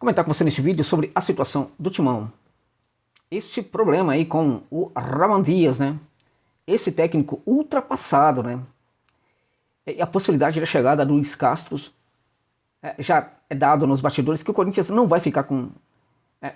comentar com você neste vídeo sobre a situação do Timão. Este problema aí com o Ramon Dias, né? Esse técnico ultrapassado, né? E a possibilidade da chegada do Luiz Castro já é dado nos bastidores que o Corinthians não vai ficar com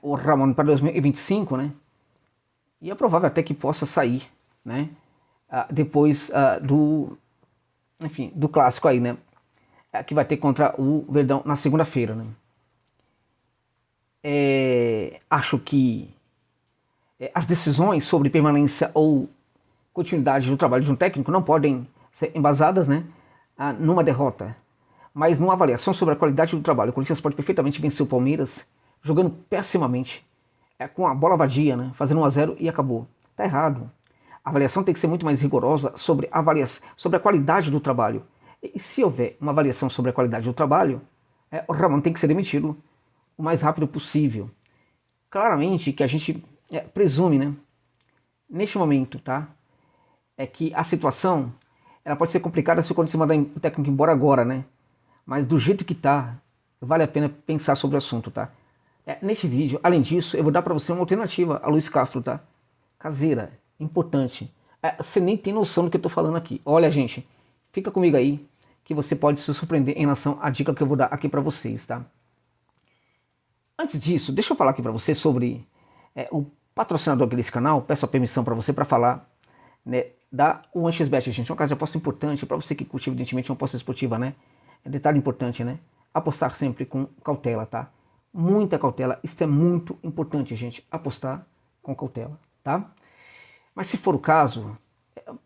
o Ramon para 2025, né? E é provável até que possa sair, né? Depois do clássico aí, né? Que vai ter contra o Verdão na segunda-feira, né? Acho que as decisões sobre permanência ou continuidade do trabalho de um técnico não podem ser embasadas, né, numa derrota, mas numa avaliação sobre a qualidade do trabalho. O Corinthians pode perfeitamente vencer o Palmeiras jogando pessimamente, com a bola vadia, né, fazendo 1-0 e acabou. Tá errado. A avaliação tem que ser muito mais rigorosa sobre a qualidade do trabalho. E se houver uma avaliação sobre a qualidade do trabalho, o Ramon tem que ser demitido o mais rápido possível. Claramente que a gente presume, né, neste momento, tá, é que a situação ela pode ser complicada se o Corinthians mandar o técnico embora agora, né, mas do jeito que tá, vale a pena pensar sobre o assunto, tá. Neste vídeo, além disso, eu vou dar para você uma alternativa a Luiz Castro, tá, caseira, importante. Você nem tem noção do que eu tô falando aqui. Olha, gente, fica comigo aí, que você pode se surpreender em relação à dica que eu vou dar aqui para vocês, tá. Antes disso, deixa eu falar aqui para você sobre o patrocinador aqui desse canal. Peço a permissão para você para falar, né, da 1xBet, gente. É uma casa de aposta importante para você que curte, evidentemente, uma aposta esportiva, né? Detalhe importante, né? Apostar sempre com cautela, tá? Muita cautela. Isso é muito importante, gente. Apostar com cautela, tá? Mas se for o caso,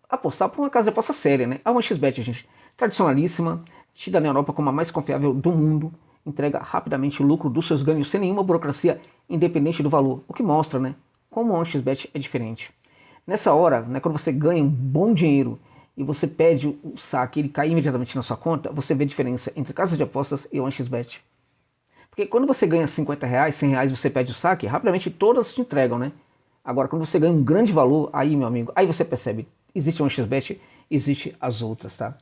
apostar por uma casa de aposta séria, né? A 1xBet, gente, tradicionalíssima, tida na Europa como a mais confiável do mundo, entrega rapidamente o lucro dos seus ganhos sem nenhuma burocracia, independente do valor, o que mostra, né, como a 1xBet é diferente. Nessa hora, né, quando você ganha um bom dinheiro e você pede o saque, ele cai imediatamente na sua conta, você vê a diferença entre casas de apostas e 1xBet. Porque quando você ganha 50 reais, 100 reais, você pede o saque, rapidamente todas te entregam, né? Agora, quando você ganha um grande valor, aí, meu amigo, aí você percebe, existe 1xBet, existe as outras, tá?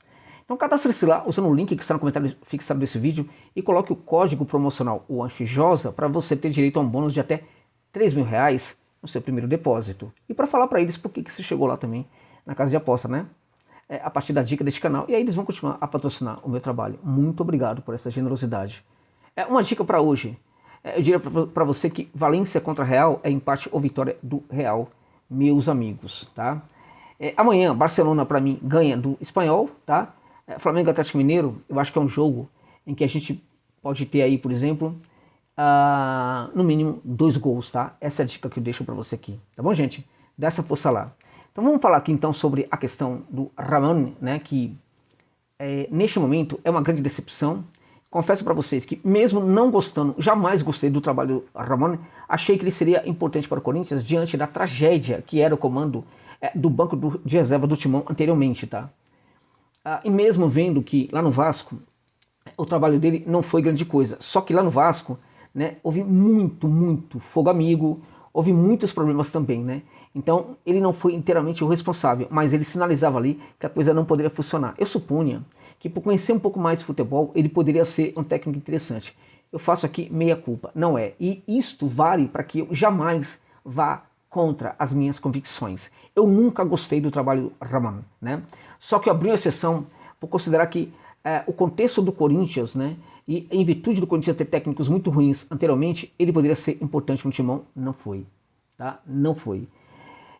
Então cadastre-se lá usando o link que está no comentário fixado desse vídeo e coloque o código promocional OANCHJOSA para você ter direito a um bônus de até R$3.000 no seu primeiro depósito. E para falar para eles por que você chegou lá também na casa de aposta, né? A partir da dica deste canal. E aí eles vão continuar a patrocinar o meu trabalho. Muito obrigado por essa generosidade. Uma dica para hoje. Eu diria para você que Valência contra Real é empate ou vitória do Real, meus amigos, tá? Amanhã, Barcelona para mim ganha do Espanhol, tá? Flamengo e Atlético Mineiro, eu acho que é um jogo em que a gente pode ter aí, por exemplo, no mínimo 2 gols, tá? Essa é a dica que eu deixo para você aqui, tá bom, gente? Dá essa força lá. Então vamos falar aqui então sobre a questão do Ramon, né? Que neste momento é uma grande decepção. Confesso para vocês que mesmo não gostando, jamais gostei do trabalho do Ramon, achei que ele seria importante para o Corinthians diante da tragédia que era o comando do banco de reserva do Timão anteriormente, tá? E mesmo vendo que lá no Vasco o trabalho dele não foi grande coisa, só que lá no Vasco, né, houve muito fogo amigo, houve muitos problemas também, né? Então ele não foi inteiramente o responsável, mas ele sinalizava ali que a coisa não poderia funcionar. Eu supunha que por conhecer um pouco mais de futebol, ele poderia ser um técnico interessante. Eu faço aqui meia culpa, não é. E isto vale para que eu jamais vá contra as minhas convicções. Eu nunca gostei do trabalho do Ramon, né? Só que eu abri uma exceção por considerar que o contexto do Corinthians, né, e em virtude do Corinthians ter técnicos muito ruins anteriormente, ele poderia ser importante no Timão, não foi, tá? Não foi.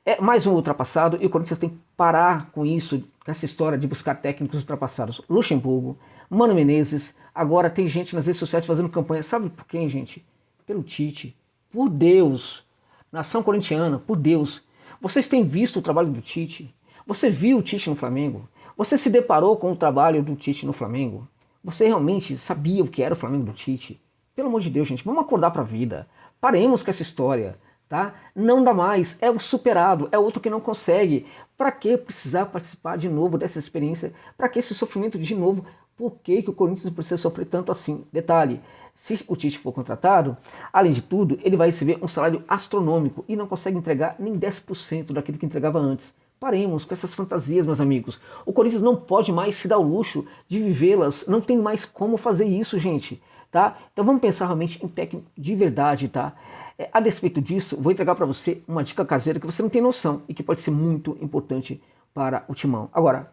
É mais um ultrapassado e o Corinthians tem que parar com isso, com essa história de buscar técnicos ultrapassados. Luxemburgo, Mano Menezes, agora tem gente nas redes sociais fazendo campanha, sabe por quem, gente? Pelo Tite. Por Deus, nação corintiana, por Deus. Vocês têm visto o trabalho do Tite? Você viu o Tite no Flamengo? Você se deparou com o trabalho do Tite no Flamengo? Você realmente sabia o que era o Flamengo do Tite? Pelo amor de Deus, gente, vamos acordar para a vida. Paremos com essa história, tá? Não dá mais, é o superado, é outro que não consegue. Para que precisar participar de novo dessa experiência? Para que esse sofrimento de novo? Por que o Corinthians precisa sofrer tanto assim? Detalhe, se o Tite for contratado, além de tudo, ele vai receber um salário astronômico e não consegue entregar nem 10% daquilo que entregava antes. Paremos com essas fantasias, meus amigos. O Corinthians não pode mais se dar o luxo de vivê-las. Não tem mais como fazer isso, gente. tá? Então vamos pensar realmente em técnico de verdade, tá? A despeito disso, vou entregar para você uma dica caseira que você não tem noção e que pode ser muito importante para o Timão. Agora,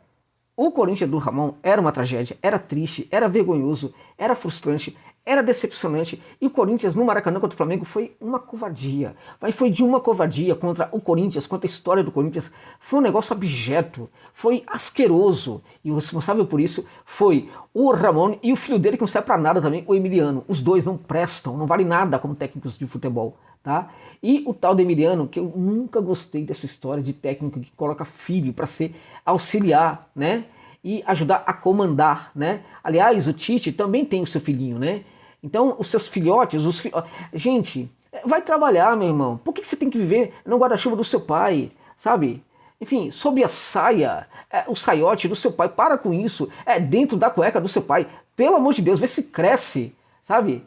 o Corinthians do Ramon era uma tragédia, era triste, era vergonhoso, era frustrante, era decepcionante. E o Corinthians no Maracanã contra o Flamengo foi uma covardia. Mas foi de uma covardia contra o Corinthians, contra a história do Corinthians. Foi um negócio abjeto, foi asqueroso. E o responsável por isso foi o Ramon e o filho dele, que não serve pra nada também, o Emiliano. Os dois não prestam, não valem nada como técnicos de futebol, tá? E o tal do Emiliano, que eu nunca gostei dessa história de técnico que coloca filho para ser auxiliar, né? E ajudar a comandar, né? Aliás, o Tite também tem o seu filhinho, né? Então, os seus filhotes, gente, vai trabalhar, meu irmão. Por que você tem que viver no guarda-chuva do seu pai, sabe? Enfim, sob a saia, o saiote do seu pai, para com isso. Dentro da cueca do seu pai. Pelo amor de Deus, vê se cresce, sabe?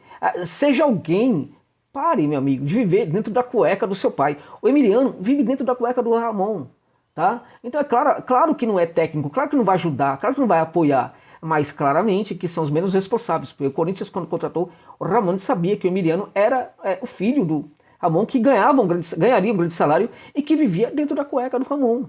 Seja alguém. Pare, meu amigo, de viver dentro da cueca do seu pai. O Emiliano vive dentro da cueca do Ramon, tá? Então é claro que não é técnico, claro que não vai ajudar, claro que não vai apoiar, mas claramente que são os menos responsáveis. Porque o Corinthians, quando contratou o Ramon, sabia que o Emiliano era o filho do Ramon, que ganharia um grande salário e que vivia dentro da cueca do Ramon.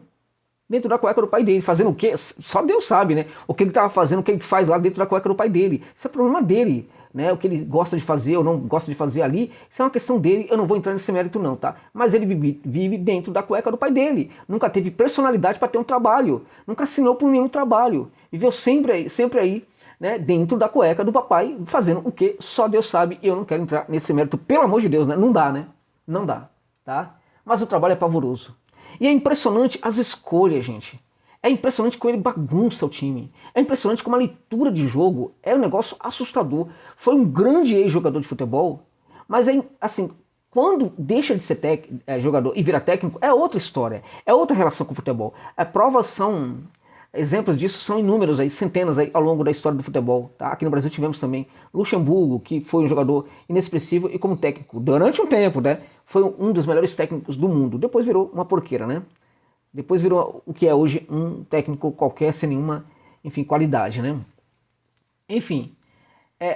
Dentro da cueca do pai dele, fazendo o quê? Só Deus sabe, né? O que ele estava fazendo, o que ele faz lá dentro da cueca do pai dele. Isso é problema dele, né? O que ele gosta de fazer ou não gosta de fazer ali, isso é uma questão dele, eu não vou entrar nesse mérito não, tá? Mas ele vive dentro da cueca do pai dele. Nunca teve personalidade para ter um trabalho. Nunca assinou por nenhum trabalho. Viveu sempre aí, né? Dentro da cueca do papai, fazendo o que só Deus sabe, e eu não quero entrar nesse mérito, pelo amor de Deus, né? Não dá, né? Não dá, tá? Mas o trabalho é pavoroso. E é impressionante as escolhas, gente. É impressionante como ele bagunça o time. É impressionante como a leitura de jogo é um negócio assustador. Foi um grande ex-jogador de futebol, mas assim, quando deixa de ser jogador e vira técnico, é outra história. É outra relação com o futebol. Exemplos disso são inúmeros aí, centenas aí ao longo da história do futebol. Tá? Aqui no Brasil tivemos também Luxemburgo, que foi um jogador inexpressivo e como técnico durante um tempo, né? Foi um dos melhores técnicos do mundo. Depois virou uma porqueira, né? Depois virou o que é hoje um técnico qualquer sem nenhuma, enfim, qualidade, né? Enfim,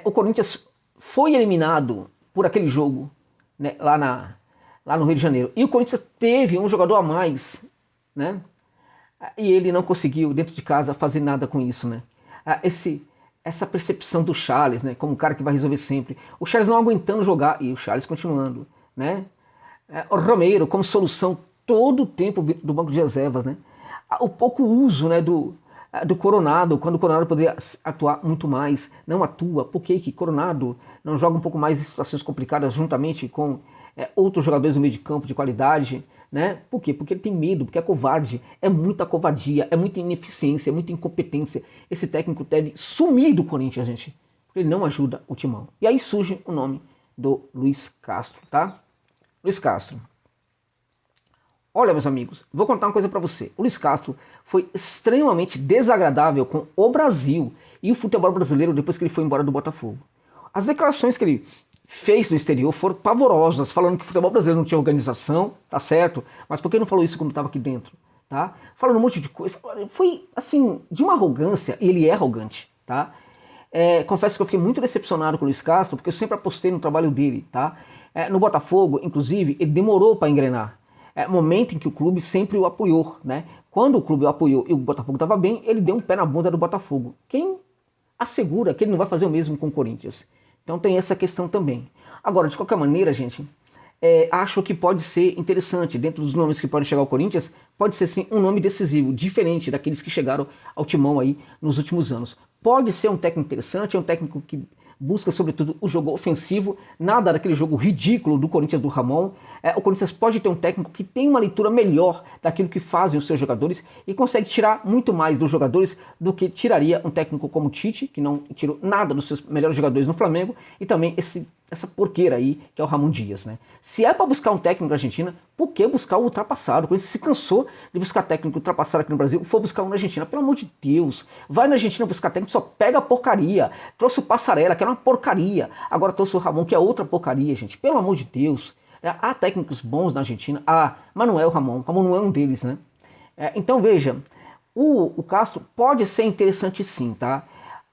o Corinthians foi eliminado por aquele jogo, né, lá no Rio de Janeiro. E o Corinthians teve um jogador a mais, né? E ele não conseguiu, dentro de casa, fazer nada com isso, né? Essa percepção do Charles, né? Como um cara que vai resolver sempre. O Charles não aguentando jogar e o Charles continuando, né? O Romero como solução todo o tempo do banco de reservas, né? O pouco uso, né, do Coronado, quando o Coronado poderia atuar muito mais, não atua. Por que Coronado não joga um pouco mais em situações complicadas juntamente com outros jogadores do meio de campo de qualidade, né? Por quê? Porque ele tem medo, porque é covarde, é muita covardia, é muita ineficiência, é muita incompetência. Esse técnico deve sumir do Corinthians, gente, porque ele não ajuda o timão. E aí surge o nome do Luiz Castro, tá? Luiz Castro. Olha, meus amigos, vou contar uma coisa para você. O Luiz Castro foi extremamente desagradável com o Brasil e o futebol brasileiro depois que ele foi embora do Botafogo. As declarações que ele fez no exterior foram pavorosas, falando que o futebol brasileiro não tinha organização, tá certo? Mas por que não falou isso quando estava aqui dentro, tá? Falando um monte de coisa. Foi, assim, de uma arrogância, e ele é arrogante, tá? Confesso que eu fiquei muito decepcionado com o Luiz Castro, porque eu sempre apostei no trabalho dele, tá? No Botafogo, inclusive, ele demorou para engrenar. Momento em que o clube sempre o apoiou, né? Quando o clube o apoiou e o Botafogo estava bem, ele deu um pé na bunda do Botafogo. Quem assegura que ele não vai fazer o mesmo com o Corinthians? Então tem essa questão também. Agora, de qualquer maneira, gente, acho que pode ser interessante, dentro dos nomes que podem chegar ao Corinthians, pode ser sim um nome decisivo, diferente daqueles que chegaram ao timão aí nos últimos anos. Pode ser um técnico interessante, é um técnico que busca sobretudo o jogo ofensivo, nada daquele jogo ridículo do Corinthians do Ramon. O Corinthians pode ter um técnico que tem uma leitura melhor daquilo que fazem os seus jogadores e consegue tirar muito mais dos jogadores do que tiraria um técnico como o Tite, que não tirou nada dos seus melhores jogadores no Flamengo, e também essa porqueira aí, que é o Ramon Dias, né? Se é para buscar um técnico na Argentina, por que buscar o ultrapassado? O Corinthians se cansou de buscar técnico ultrapassado aqui no Brasil, for buscar um na Argentina. Pelo amor de Deus, vai na Argentina buscar técnico, só pega a porcaria. Trouxe o Passarella, que era uma porcaria. Agora trouxe o Ramon, que é outra porcaria, gente. Pelo amor de Deus. Há técnicos bons na Argentina, mas não é o Ramon. O Ramon não é um deles, né? Então veja, o Castro pode ser interessante sim, tá?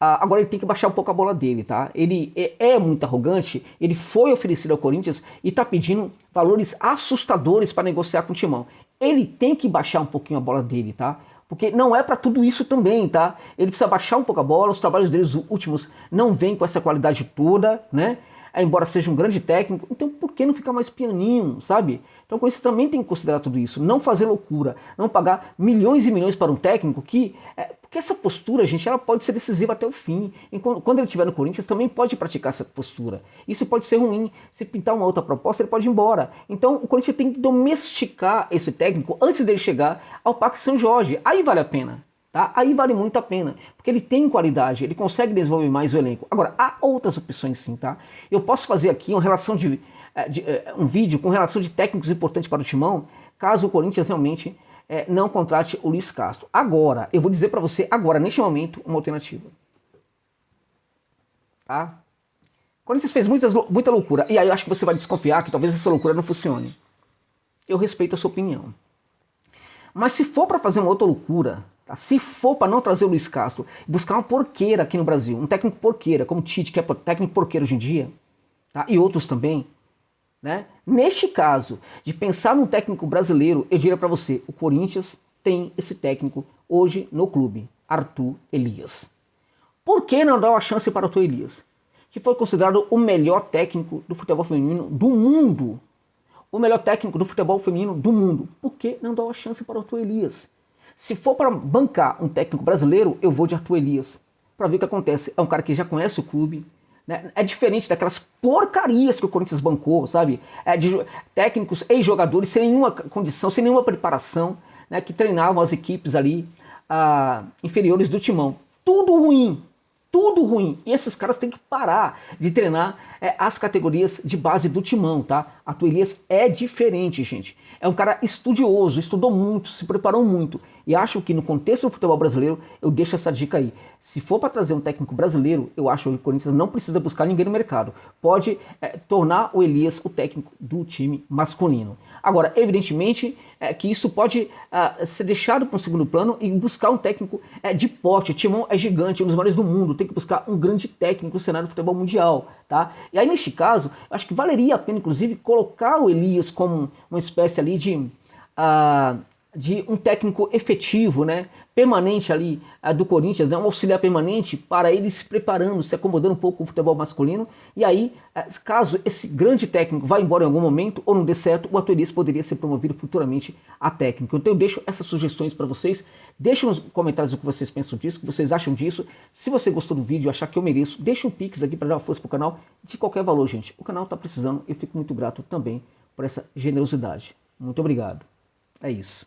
Agora ele tem que baixar um pouco a bola dele, tá? Ele é muito arrogante, ele foi oferecido ao Corinthians e tá pedindo valores assustadores para negociar com o Timão. Ele tem que baixar um pouquinho a bola dele, tá? Porque não é para tudo isso também, tá? Ele precisa baixar um pouco a bola, os trabalhos deles últimos não vêm com essa qualidade toda, né? Embora seja um grande técnico, então por que não ficar mais pianinho, sabe? Então com isso também tem que considerar tudo isso, não fazer loucura, não pagar milhões e milhões para um técnico que... porque essa postura, gente, ela pode ser decisiva até o fim. E quando ele estiver no Corinthians, também pode praticar essa postura. Isso pode ser ruim. Se pintar uma outra proposta, ele pode ir embora. Então o Corinthians tem que domesticar esse técnico antes dele chegar ao Parque São Jorge. Aí vale a pena. Tá? Aí vale muito a pena, porque ele tem qualidade, ele consegue desenvolver mais o elenco. Agora, há outras opções sim, tá? Eu posso fazer aqui uma relação um vídeo com relação de técnicos importantes para o Timão, caso o Corinthians realmente não contrate o Luiz Castro. Agora, eu vou dizer para você, agora, neste momento, uma alternativa. Tá? O Corinthians fez muita loucura, e aí eu acho que você vai desconfiar que talvez essa loucura não funcione. Eu respeito a sua opinião. Mas se for para fazer uma outra loucura, tá? Se for para não trazer o Luiz Castro, buscar uma porqueira aqui no Brasil, um técnico porqueira, como o Tite, que é técnico porqueiro hoje em dia, tá? E outros também, né? Neste caso, de pensar num técnico brasileiro, eu diria para você, o Corinthians tem esse técnico hoje no clube, Arthur Elias. Por que não dar uma chance para o Arthur Elias? Que foi considerado o melhor técnico do futebol feminino do mundo. O melhor técnico do futebol feminino do mundo. Por que não dar uma chance para o Arthur Elias? Se for para bancar um técnico brasileiro, eu vou de Arthur Elias. Para ver o que acontece. É um cara que já conhece o clube. Né? É diferente daquelas porcarias que o Corinthians bancou, sabe? De técnicos, ex-jogadores, sem nenhuma condição, sem nenhuma preparação, né? Que treinavam as equipes ali inferiores do Timão. Tudo ruim. Tudo ruim. E esses caras têm que parar de treinar as categorias de base do Timão, tá? Arthur Elias é diferente, gente. É um cara estudioso, estudou muito, se preparou muito. E acho que no contexto do futebol brasileiro, eu deixo essa dica aí. Se for para trazer um técnico brasileiro, eu acho que o Corinthians não precisa buscar ninguém no mercado. Pode tornar o Elias o técnico do time masculino. Agora, evidentemente, que isso pode ser deixado para um segundo plano e buscar um técnico de porte. O Timão é gigante, é um dos maiores do mundo. Tem que buscar um grande técnico no cenário do futebol mundial, tá? E aí, neste caso, acho que valeria a pena, inclusive, colocar o Elias como uma espécie ali de um técnico efetivo, né, permanente ali do Corinthians, né, um auxiliar permanente para ele se preparando, se acomodando um pouco com o futebol masculino. E aí, caso esse grande técnico vá embora em algum momento ou não dê certo, o Arthur Elias poderia ser promovido futuramente a técnico. Então eu deixo essas sugestões para vocês. Deixem nos comentários o que vocês pensam disso, o que vocês acham disso. Se você gostou do vídeo e achar que eu mereço, deixa um pix aqui para dar uma força pro canal de qualquer valor, gente. O canal está precisando e eu fico muito grato também por essa generosidade. Muito obrigado. É isso.